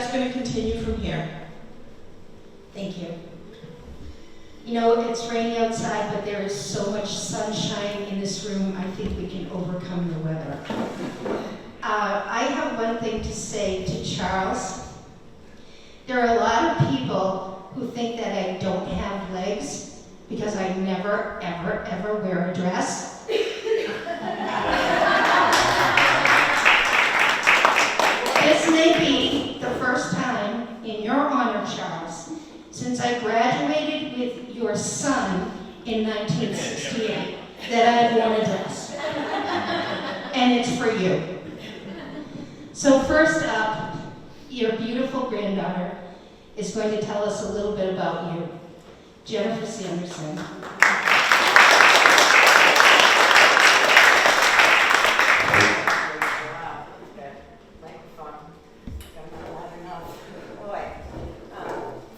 just going to continue from here. Thank you. You know, it's raining outside, but there is so much sunshine in this room, I think we can overcome the weather. I have one thing to say to Charles. There are a lot of people who think that I don't have legs because I never, ever, ever wear a dress. This may be the first time in your honor, Charles, since I graduated with your son in 1968, that I've worn a dress. And it's for you. So first up, your beautiful granddaughter is going to tell us a little bit about you. Jennifer Sanderson.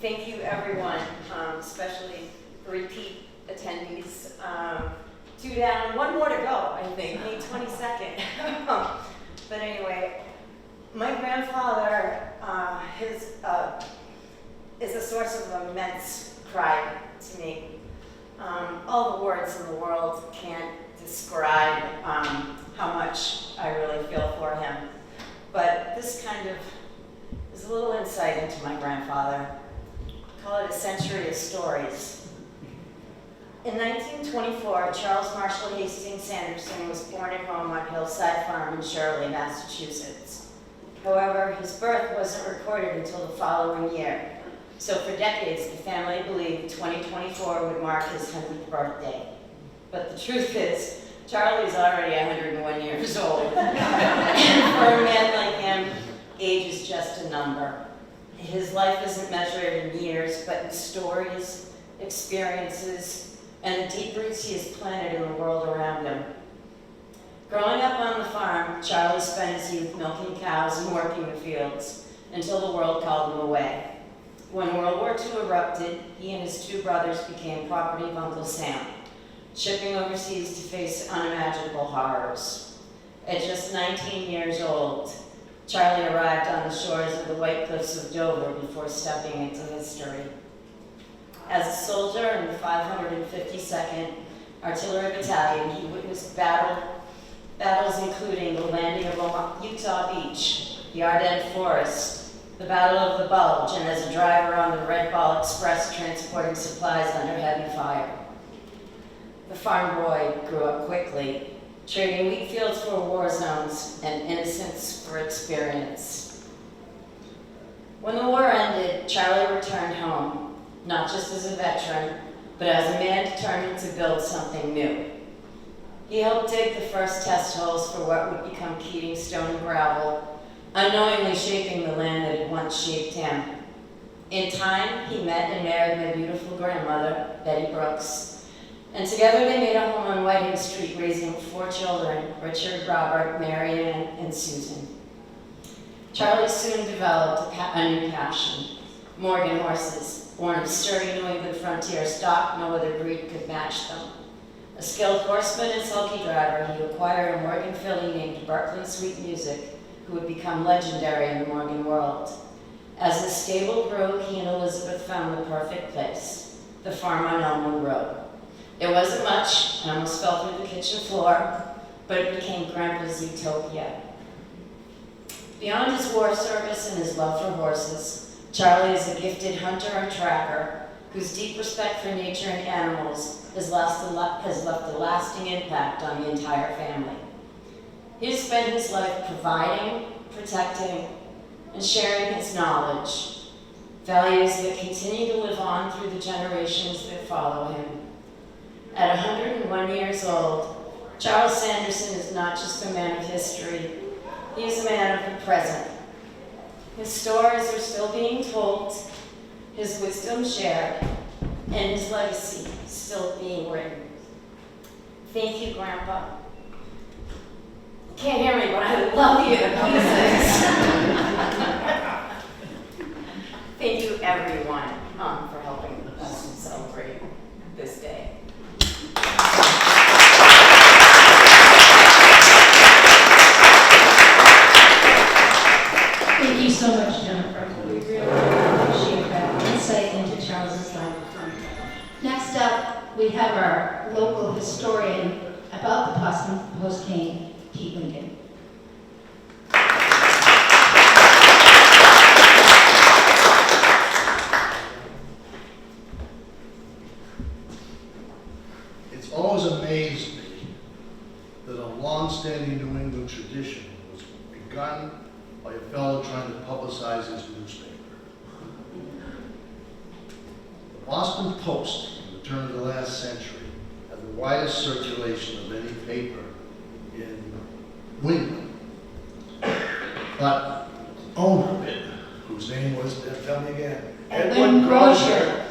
Thank you, everyone, especially repeat attendees. 2 down, 1 more to go, I think, May 22nd. But anyway, my grandfather is a source of immense pride to me. All the words in the world can't describe how much I really feel for him. But this kind of is a little insight into my grandfather. Call it a century of stories. In 1924, Charles Marshall Hastings Sanderson was born at home on Hillside Farm in Shirley, Massachusetts. However, his birth wasn't recorded until the following year. So for decades, the family believed 2024 would mark his 100th birthday. But the truth is, Charlie's already 101 years old. And for a man like him, age is just a number. His life isn't measured in years, but in stories, experiences, and the deep roots he has planted in the world around him. Growing up on the farm, Charlie spent his youth milking cows and working the fields until the world called him away. When World War II erupted, he and his 2 brothers became property of Uncle Sam, shipping overseas to face unimaginable horrors. At just 19 years old, Charlie arrived on the shores of the White Cliffs of Dover before stepping into history. As a soldier in the 552nd Artillery Battalion, he witnessed battles including the landing of Utah Beach, the Ardennes Forest, the Battle of the Bulge, and as a driver on the Red Ball Express transporting supplies under heavy fire. The farm boy grew up quickly, trading wheat fields for war zones and innocence for experience. When the war ended, Charlie returned home, not just as a veteran, but as a man determined to build something new. He helped dig the first test holes for what would become Keating Stone and Gravel, unknowingly shaping the land that had once shaped him. In time, he met and married my beautiful grandmother, Betty Brooks, and together they made a home on Whiting Street, raising 4 children, Richard, Robert, Mary Ann, and Susan. Charlie soon developed a new passion, Morgan horses. Born of sturdy New England frontier stock, no other breed could match them. A skilled horseman and sulky driver, he acquired a Morgan filly named Berkeley Sweet Music, who would become legendary in the Morgan world. As the stable grew, he and Elizabeth found the perfect place, the farm on Elmwood Road. It wasn't much, I almost fell through the kitchen floor, but it became Grandpa's utopia. Beyond his war service and his love for horses, Charlie is a gifted hunter and tracker whose deep respect for nature and animals has left a lasting impact on the entire family. He has spent his life providing, protecting, and sharing his knowledge, values that continue to live on through the generations that follow him. At 101 years old, Charles Sanderson is not just a man of history, he is a man of the present. His stories are still being told, his wisdom shared, and his legacy still being written. Thank you, Grandpa. You can't hear me, but I love you to pieces. Thank you, everyone, for helping us celebrate this day. Thank you so much, Jennifer. have our local historian about the Boston Post cane, Pete Lincoln. It's always amazed me that a long-standing New England tradition was begun by a fellow trying to publicize his newspaper. The Boston Post, in the turn of the last century, had the widest circulation of any paper in New England. But the owner of it, whose name was, tell me again, Edwin Grosher,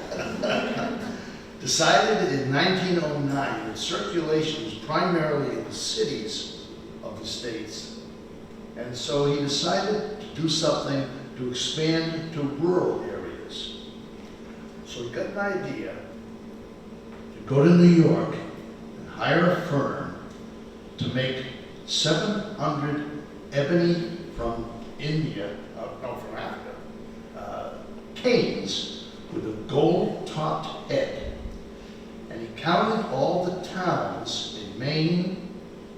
decided in 1909 that circulation was primarily in the cities of the states, and so he decided to do something to expand to rural areas. So he got an idea to go to New York and hire a firm to make 700 ebony from India, from Africa, canes with a gold-topped head. And he counted all the towns in Maine,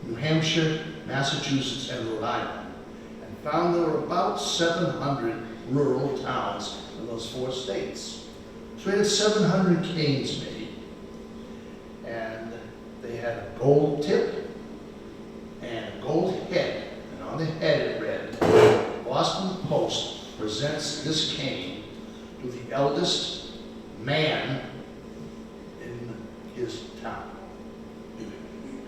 New Hampshire, Massachusetts, and Rhode Island, and found there were about 700 rural towns in those 4 states. So he had 700 canes made, and they had a gold tip and a gold head, and on the head it read, "Boston Post presents this cane to the eldest man in his town."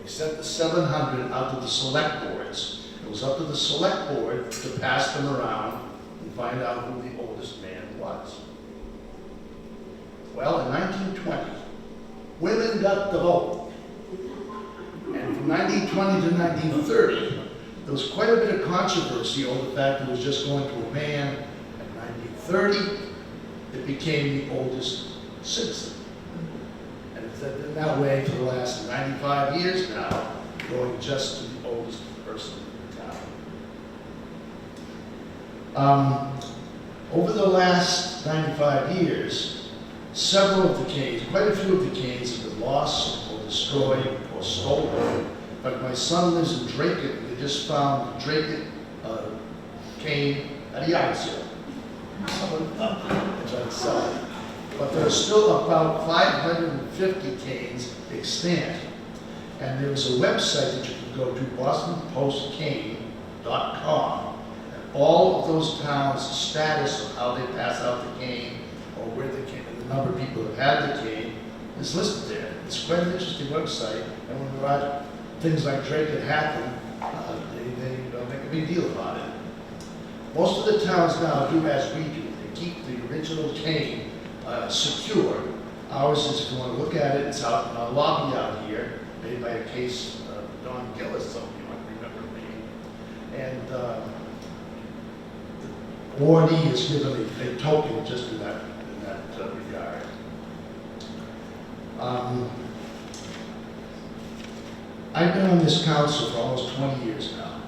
They sent the 700 out to the select boards. It was up to the select board to pass them around and find out who the oldest man was. Well, in 1920, women got the vote. And from 1920 to 1930, there was quite a bit of controversy over the fact that it was just going to a man. In 1930, it became the oldest citizen. And it's been that way for the last 95 years now, going just to the oldest person in town. Over the last 95 years, several of the canes, quite a few of the canes have been lost or destroyed or stolen. But my son lives in Draycott, and they just found the Draycott cane at a yard sale. Someone tried to sell it. But there are still about 550 canes extant. And there is a website that you can go to, bostonpostcane.com. And all of those towns' status of how they pass out the cane, or where the cane, the number of people who have had the cane, is listed there. It's quite an interesting website. And when there are things like Draycott happen, they make a big deal about it. Most of the towns now do as we do. They keep the original cane secure. Ours is, if you want to look at it, it's out in our lobby out here, made by a case Don Gillis, some of you might remember me. And the awardee is given a token just in that regard. I've been on this council for almost 20 years now,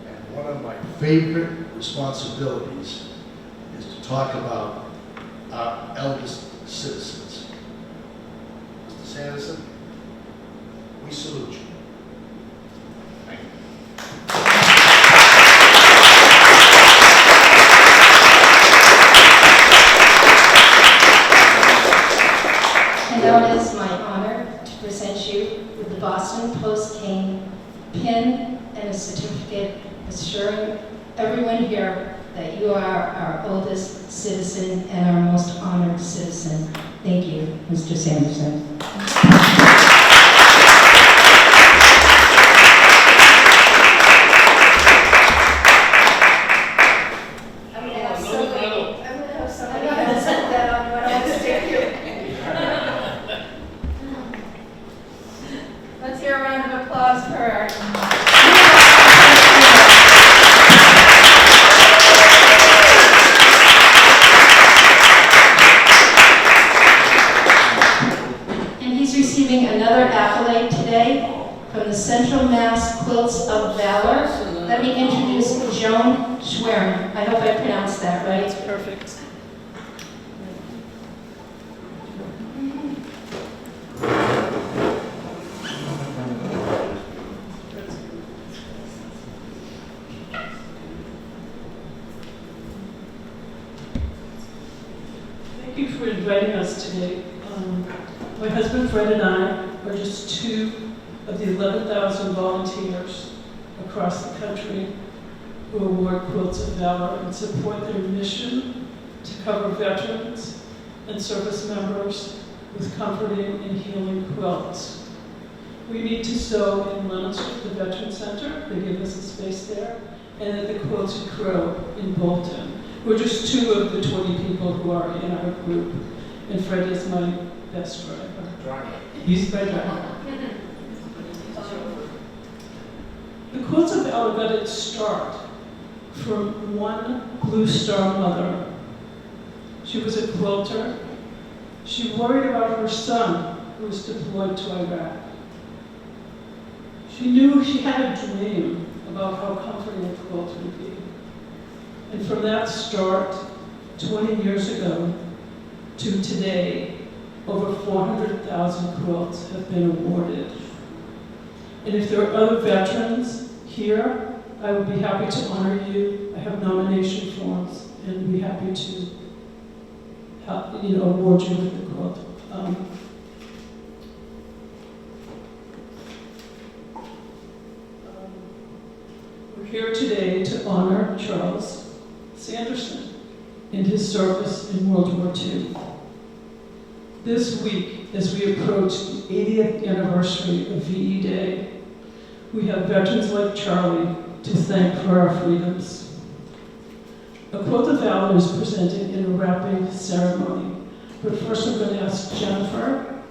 and one of my favorite responsibilities is to talk about our eldest citizens. Mr. Sanderson, we salute you. Thank you. And now it is my honor to present you with the Boston Post cane pin and a certificate assuring everyone here that you are our oldest citizen and our most honored citizen. Thank you, Mr. Sanderson. I'm gonna have somebody else put that on when I stick you. Let's hear a round of applause for our another accolade today from the Central Mass Quilts of Valor. Let me introduce Joan Schwerin. I hope I pronounced that right. That's perfect. Thank you for inviting us today. My husband Fred and I are just two of the 11,000 volunteers across the country who award Quilts of Valor and support their mission to cover veterans and service members with comforting and healing quilts. We meet to sew in Lunenburg, the Veteran Center. They give us a space there. And at the Quilted Crow in Bolton. We're just two of the 20 people who are in our group. And Fred is my best driver. He's my driver. The Quilts of Valor got its start from one Blue Star mother. She was a quilter. She worried about her son who was deployed to Iraq. She knew she had a dream about how comforting a quilt would be. And from that start, 20 years ago, to today, over 400,000 quilts have been awarded. And if there are other veterans here, I would be happy to honor you. I have nomination forms, and be happy to award you with the quilt. We're here today to honor Charles Sanderson in his service in World War II. This week, as we approach the 80th anniversary of VE Day, we have veterans like Charlie to thank for our freedoms. A Quilt of Valor is presented in a wrapping ceremony, but first I'm going to ask Jennifer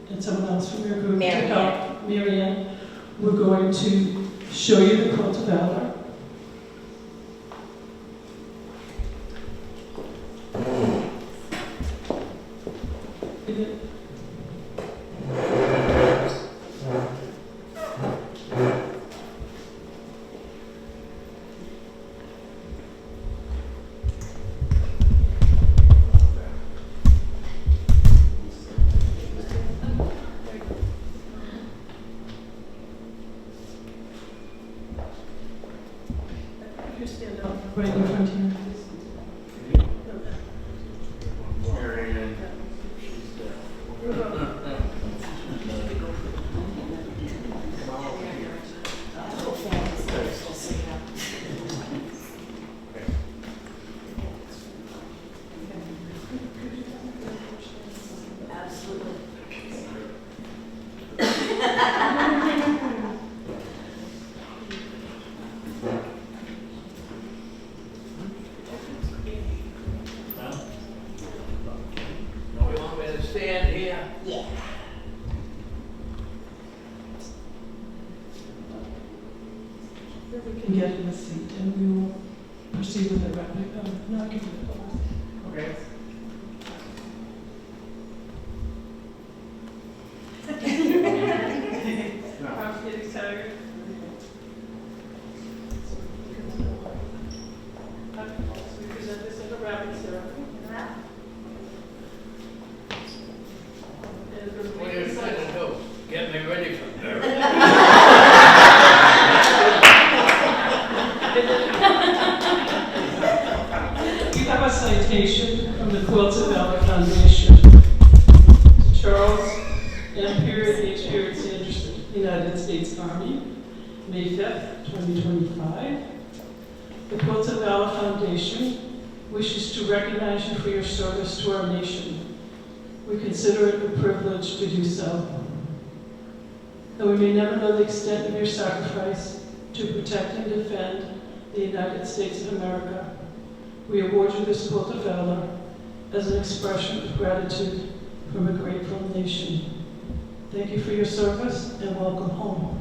and someone else from your group to help. Marianne, we're going to show you the Quilt of Valor. You stand up right in front of you. Stand here. Yeah. We can get in a seat and we will proceed with the wrapping. No, I can do it. Okay. I'm getting tired. We present this in a wrapping ceremony. What are you trying to do? Get me ready for burial? You have a citation from the Quilts of Valor Foundation to Charles M. H. Sanderson, United States Army, May 5th, 2025. The Quilts of Valor Foundation wishes to recognize you for your service to our nation. We consider it a privilege to do so. Though we may never know the extent of your sacrifice to protect and defend the United States of America, we award you this Quilt of Valor as an expression of gratitude from a grateful nation. Thank you for your service and welcome home.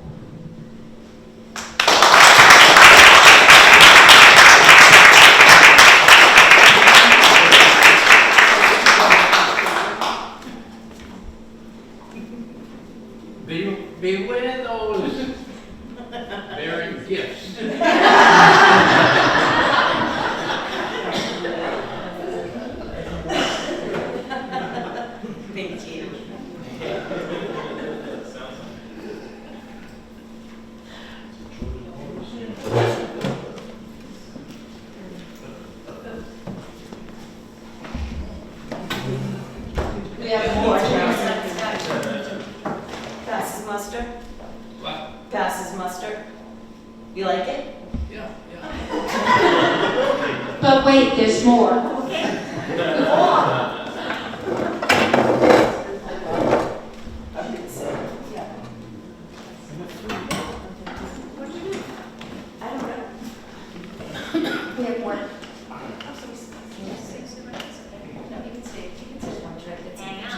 Beware those bearing gifts. Thank you. You like it? Yeah. But wait, there's more. Okay. I'm gonna say, yeah. What'd you do? I don't know. We have more. No, you can stay. You can sit one track. Hang on.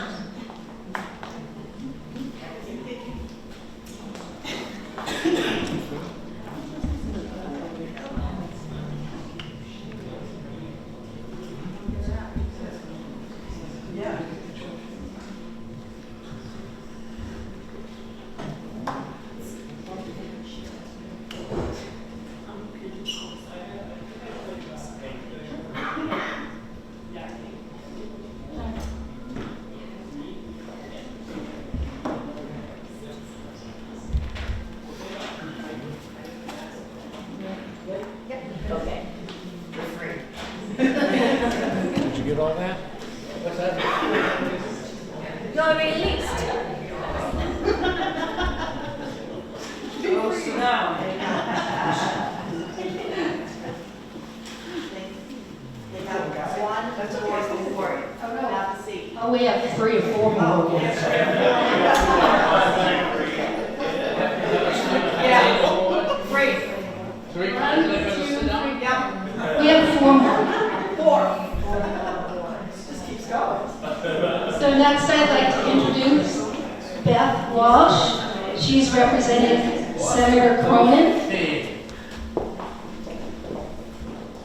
Okay. You're free. Did you get all that? What's that? You're released. Oh, sit down. They have one, that's what we're for. Have a seat. Oh, we have 3 or 4 more. Yeah. Great. 3 times they're gonna sit down? Yep. We have 4 more. 4. Just keeps going. So next I'd like to introduce Beth Walsh. She's representing Senator Cronin. Hey,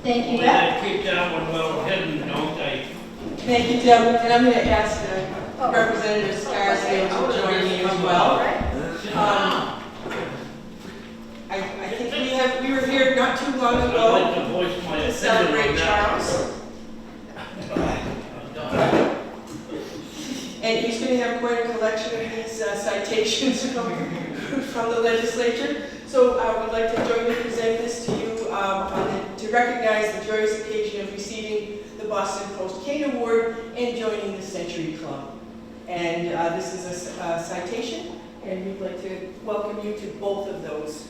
Thank you, Beth. they keep that one well hidden, don't they? Thank you, Deb, and I'm going to ask Representative Scarsdale to join me as well. I think we were here not too long I'd like ago to voice my to opinion celebrate on that. Charles, and he's going to have quite a collection of these citations from the legislature. So I would like to jointly present this to you to recognize the joyous occasion of receiving the Boston Post Kane Award and joining the Century Club. And this is a citation, and we'd like to welcome you to both of those.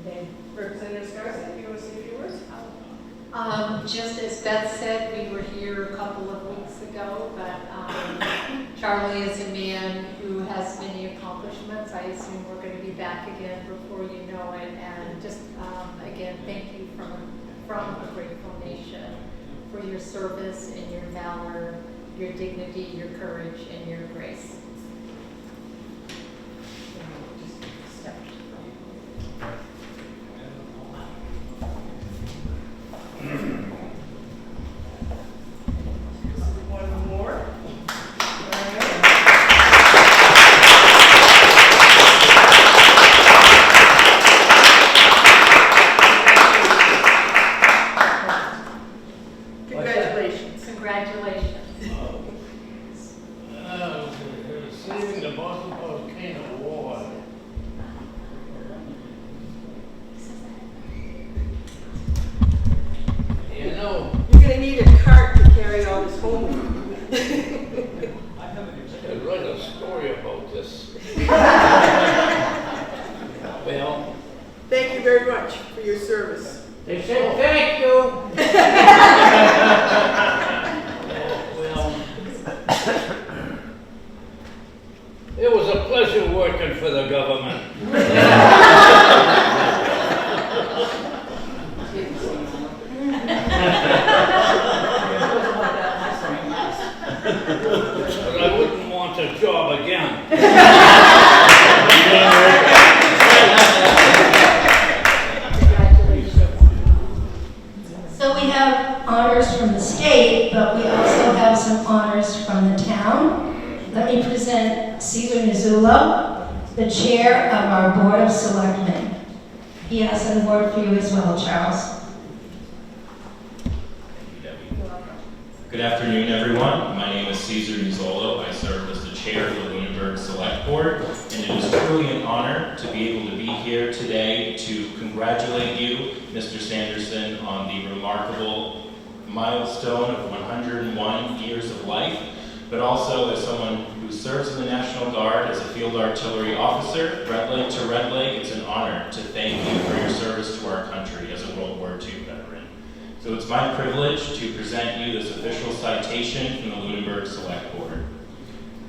And Representative Scarsdale, you want to say a few words? Just as Beth said, we were here a couple of weeks ago, but Charlie is a man who has many accomplishments. I assume we're going to be back again before you know it. And just, again, thank you from a grateful nation for your service and your valor, your dignity, your courage, and your grace. Just step. One more. Congratulations. Congratulations. Receiving the Boston Post Kane Award. You know, You're going to need a cart to carry all this home. I could write a story about this. Well, Thank you very much for your service. they said thank you. Well, it was a pleasure working for the government. But I wouldn't want a job again. So we have honors from the state, but we also have some honors from the town. Let me present Cesar Nizzullo, the chair of our Board of Selectmen. He has an award for you as well, Charles. Good afternoon, everyone. My name is Cesar Nizzullo. I serve as the chair of the Lunenburg Select Board, and it is truly an honor to be able to be here today to congratulate you, Mr. Sanderson, on the remarkable milestone of 101 years of life, but also as someone who serves in the National Guard as a field artillery officer. Red Leg to Red Leg, it's an honor to thank you for your service to our country as a World War II veteran. So it's my privilege to present you this official citation from the Lunenburg Select Board.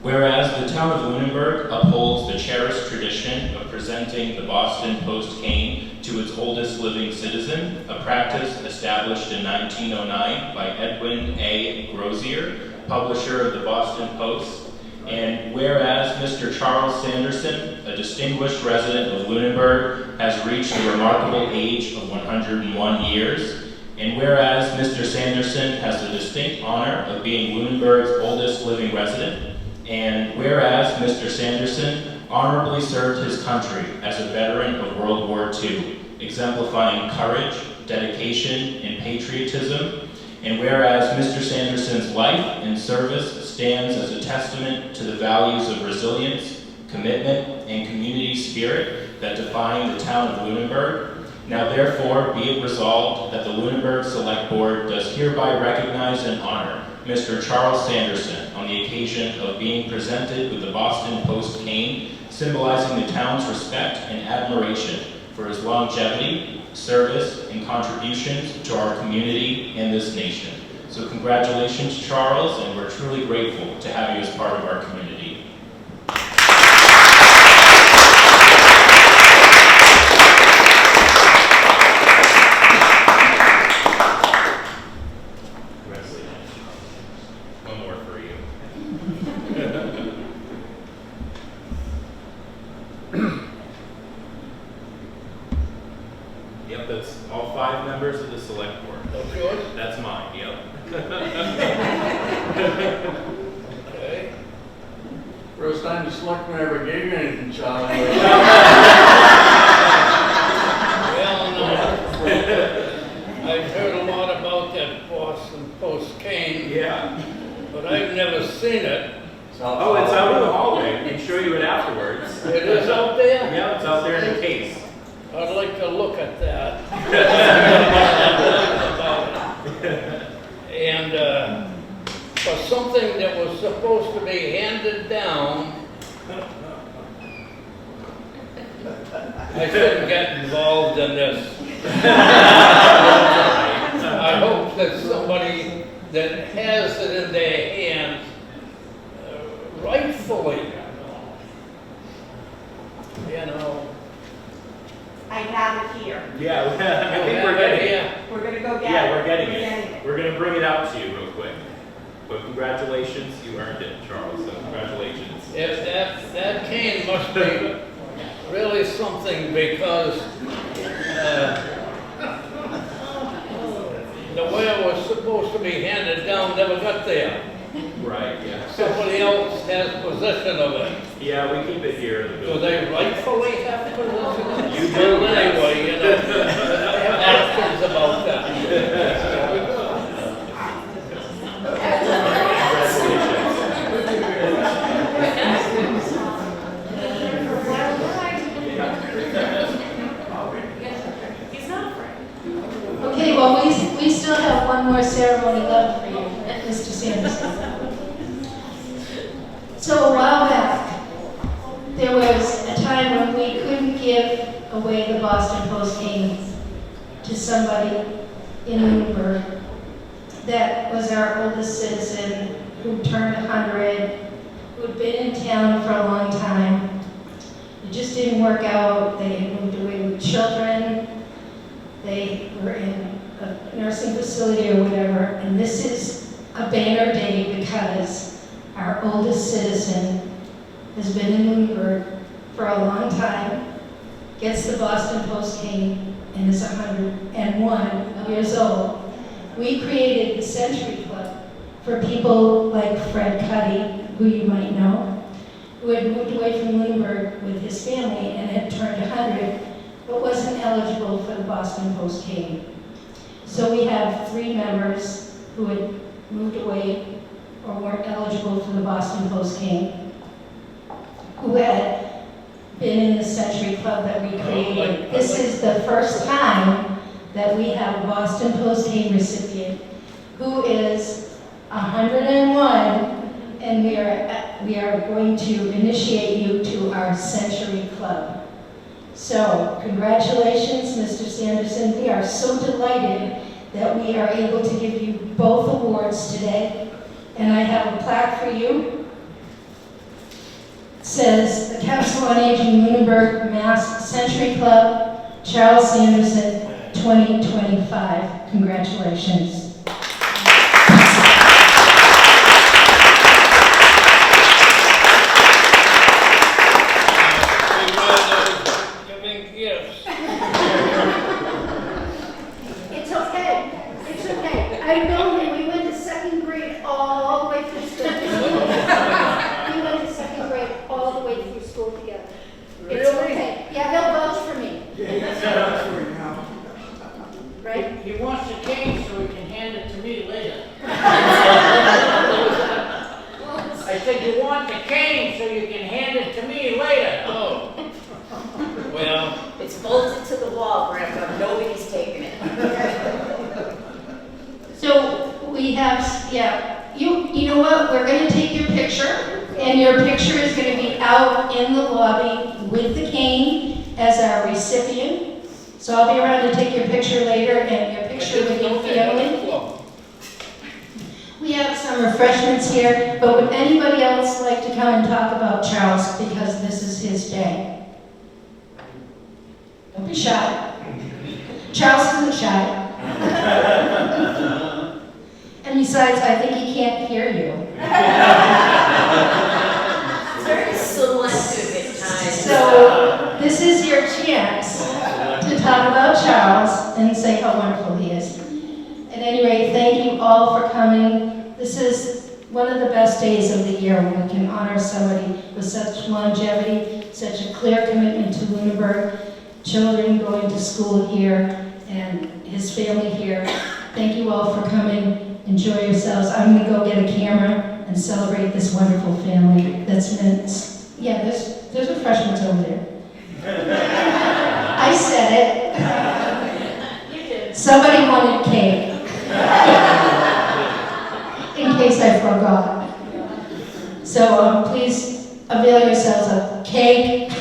Whereas the town of Lunenburg upholds the cherished tradition of presenting the Boston Post cane to its oldest living citizen, a practice established in 1909 by Edwin A. Grozier, publisher of the Boston Post. And whereas Mr. Charles Sanderson, a distinguished resident of Lunenburg, has reached the remarkable age of 101 years, and whereas Mr. Sanderson has the distinct honor of being Lunenburg's oldest living resident, and whereas Mr. Sanderson honorably served his country as a veteran of World War II, exemplifying courage, dedication, and patriotism, and whereas Mr. Sanderson's life and service stands as a testament to the values of resilience, commitment, and community spirit that define the town of Lunenburg, now therefore be it resolved that the Lunenburg Select Board does hereby recognize and honor Mr. Charles Sanderson on the occasion of being presented with the Boston Post cane, symbolizing the town's respect and admiration for his longevity, service, and contributions to our community and this nation. So congratulations, Charles, and we're truly grateful to have you as part of our community. One more for you. Yep, that's all 5 members of the select board. That's yours? That's mine, yep. Okay. First time the selectman ever gave you anything, Charlie. Well, no. I've heard a lot about that Boston Post cane, Yeah. but I've never seen it. Oh, it's out in the hallway. We can show you it afterwards. It is out there? Yeah, it's out there in the case. I'd like to look at that. And for something that was supposed to be handed down, I shouldn't get involved in this. I hope that somebody that has it in their hands rightfully, you know. I have it here. Yeah, I think we're getting it. We're gonna go get it. Yeah, we're getting it. We're going to bring it out to you real quick. But congratulations, you earned it, Charles, so congratulations. If that cane must be really something, because the way it was supposed to be handed down never got there. Right, yeah. Somebody else has possession of it. Yeah, we keep it here in the Do building. they rightfully have possession of it? You do, Well, anyway, you know, I have questions about that. He's not afraid. Okay, well, we still have one more ceremony left for you, Mr. Sanderson. So a while back, there was a time when we couldn't give away the Boston Post canes to somebody in Lunenburg that was our oldest citizen who turned 100, who'd been in town for a long time. It just didn't work out. They had moved away with children. They were in a nursing facility or whatever. And this is a banner day because our oldest citizen has been in Lunenburg for a long time, gets the Boston Post cane, and is 101 years old. We created the Century Club for people like Fred Cuddy, who you might know, who had moved away from Lunenburg with his family and had turned 100, but wasn't eligible for the Boston Post cane. So we have 3 members who had moved away or weren't eligible for the Boston Post cane, who had been in the Century Club that we created. This is the first time that we have a Boston Post cane recipient who is 101, and we are going to initiate you to our Century Club. So, congratulations, Mr. Sanderson. We are so delighted that we are able to give you both awards today. And I have a plaque for you. It says, the Council on Aging Lunenburg, Mass. Century Club, Charles Sanderson, 2025. Congratulations. Giving gifts. It's okay. It's okay. I've known him. We went to second grade all the way through school. We went to second grade all the way through school together. It's okay. Yeah, he'll vouch for me. Right? He wants the cane so he can hand it to me later. I said, you want the cane so you can hand it to me later. Oh. Well, It's bolted to the wall, Grandpa. Nobody's taking it. So we have, you know what? We're going to take your picture, and your picture is going to be out in the lobby with the cane as our recipient. So I'll be around to take your picture later, and your picture with your family. We have some refreshments here, but would anybody else like to come and talk about Charles, because this is his day? Don't be shy. Charles isn't shy. And besides, I think he can't hear you. It's very selective at times. So this is your chance to talk about Charles and say how wonderful he is. At any rate, thank you all for coming. This is one of the best days of the year when we can honor somebody with such longevity, such a clear commitment to Lunenburg, children going to school here, and his family here. Thank you all for coming. Enjoy yourselves. I'm going to go get a camera and celebrate this wonderful family that's meant. Yeah, there's refreshments over there. I said it. You did. Somebody wanted cake. In case I forgot. So please avail yourselves of cake.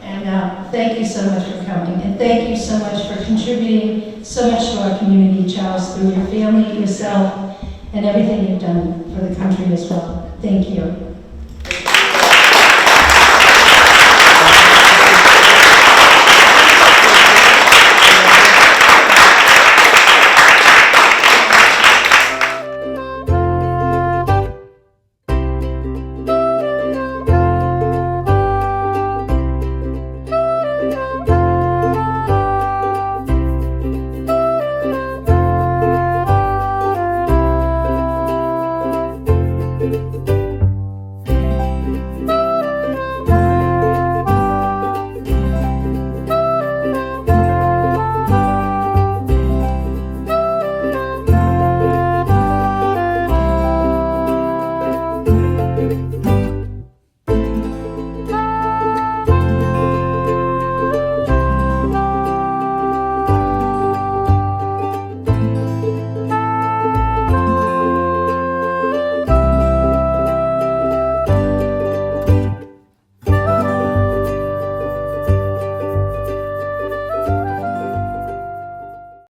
And thank you so much for coming. And thank you so much for contributing so much to our community, Charles, through your family, yourself, and everything you've done for the country as well. Thank you.